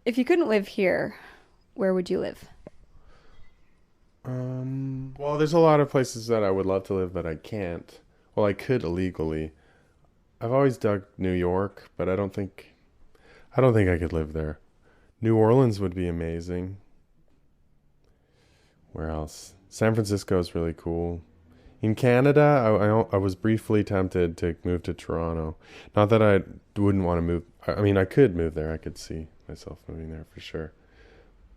If you couldn't live here, where would you live? Well, there's a lot of places that I would love to live that I can't. Well, I could illegally. I've always dug New York, but I don't think I could live there. New Orleans would be amazing. Where else? San Francisco is really cool. In Canada, I was briefly tempted to move to Toronto. Not that I wouldn't want to move. I mean, I could move there. I could see myself moving there for sure.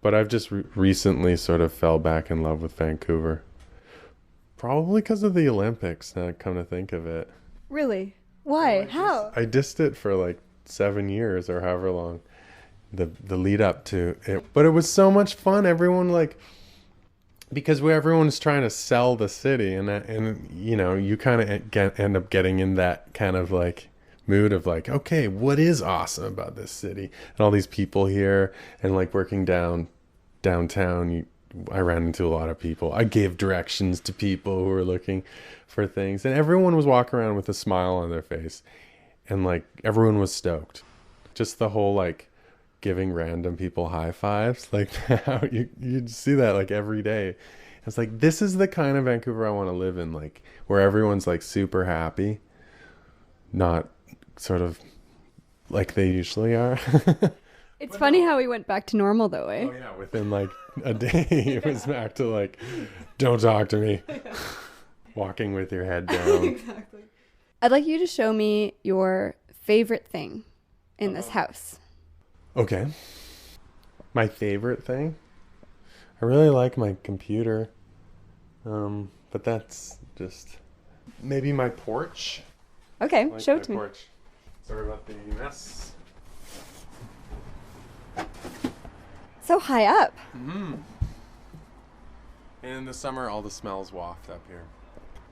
But I've just recently sort of fell back in love with Vancouver. Probably because of the Olympics, now come to think of it. Really? Why? How? I dissed it for like 7 years or however long, the lead up to it. But it was so much fun. Everyone like, because everyone's trying to sell the city, and you know, you kind of end up getting in that kind of like mood of like, okay, what is awesome about this city and all these people here, and like working downtown. I ran into a lot of people. I gave directions to people who were looking for things, and everyone was walking around with a smile on their face, and like everyone was stoked. Just the whole like giving random people high fives, like how you'd see that like every day. It's like, this is the kind of Vancouver I want to live in, like where everyone's like super happy, not sort of like they usually are. It's funny how we went back to normal though, eh? Oh yeah, within like a day it was back to like, don't talk to me. Walking with your head down. Exactly. I'd like you to show me your favorite thing in this house. Okay. My favorite thing? I really like my computer. But that's just maybe my porch. Okay, Like show my it to me. porch. Sorry about the mess. So high up. Mm-hmm. And in the summer, all the smells waft up here.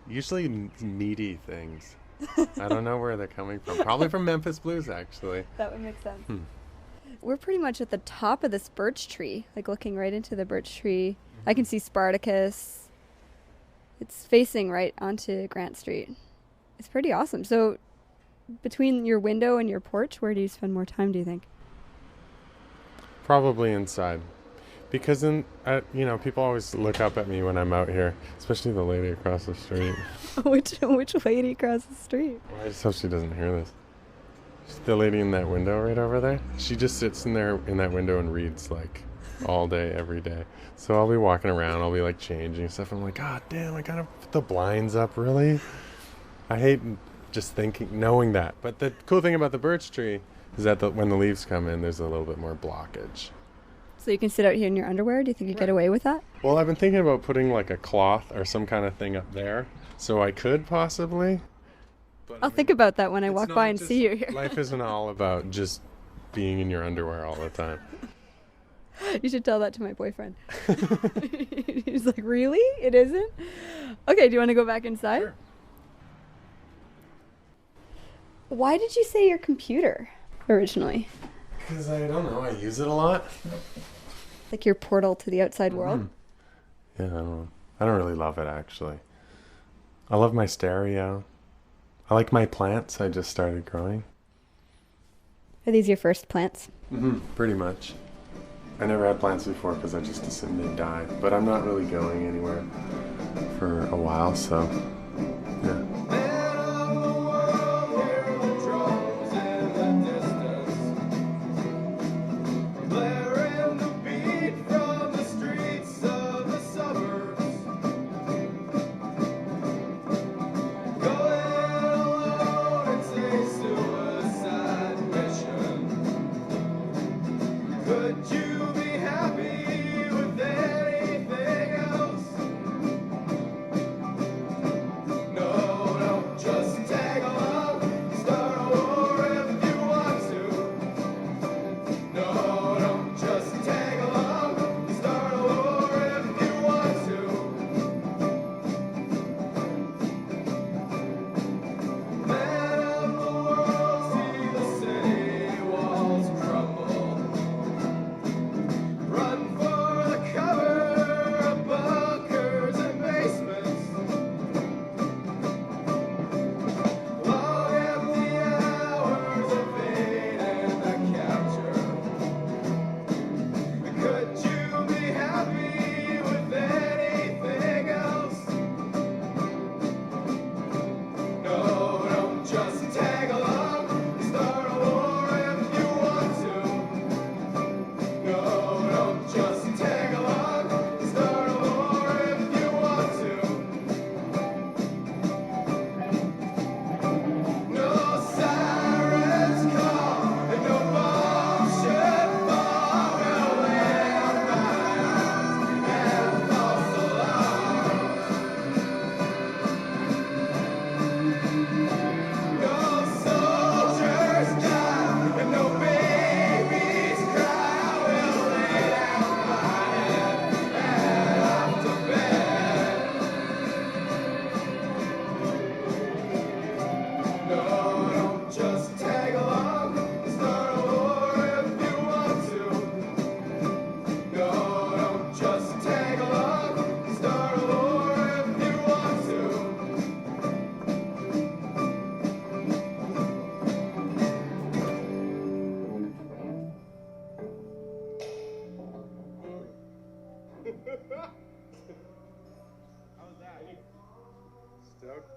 Usually meaty things. I don't know where they're coming from. Probably from Memphis Blues, actually. That would make sense. We're pretty much at the top of this birch tree, like looking right into the birch tree. I can see Spartacus. It's facing right onto Grant Street. It's pretty awesome. So between your window and your porch, where do you spend more time, do you think? Probably inside. Because people always look up at me when I'm out here, especially the lady across the street. Which lady across the street? Well, I just hope she doesn't hear this. The lady in that window right over there. She just sits in there in that window and reads like all day, every day. So I'll be walking around, I'll be like changing stuff. I'm like, God damn, I gotta put the blinds up, really? I hate just knowing that. But the cool thing about the birch tree is that when the leaves come in, there's a little bit more blockage. So you can sit out here in your underwear? Do you think you get away with that? Well, I've been thinking about putting like a cloth or some kind of thing up there. So I could possibly. But I'll think about that when I walk by and see you here. Life isn't all about just being in your underwear all the time. You should tell that to my boyfriend. He's like, really? It isn't? Okay, do you want to go back inside? Sure. Why did you say your computer originally? Because I don't know, I use it a lot. Like your portal to the outside world? Yeah, I don't really love it, actually. I love my stereo. I like my plants I just started growing. Are these your first plants? Pretty much. I never had plants before because I just assumed they'd die. But I'm not really going anywhere for a while, so yeah. out.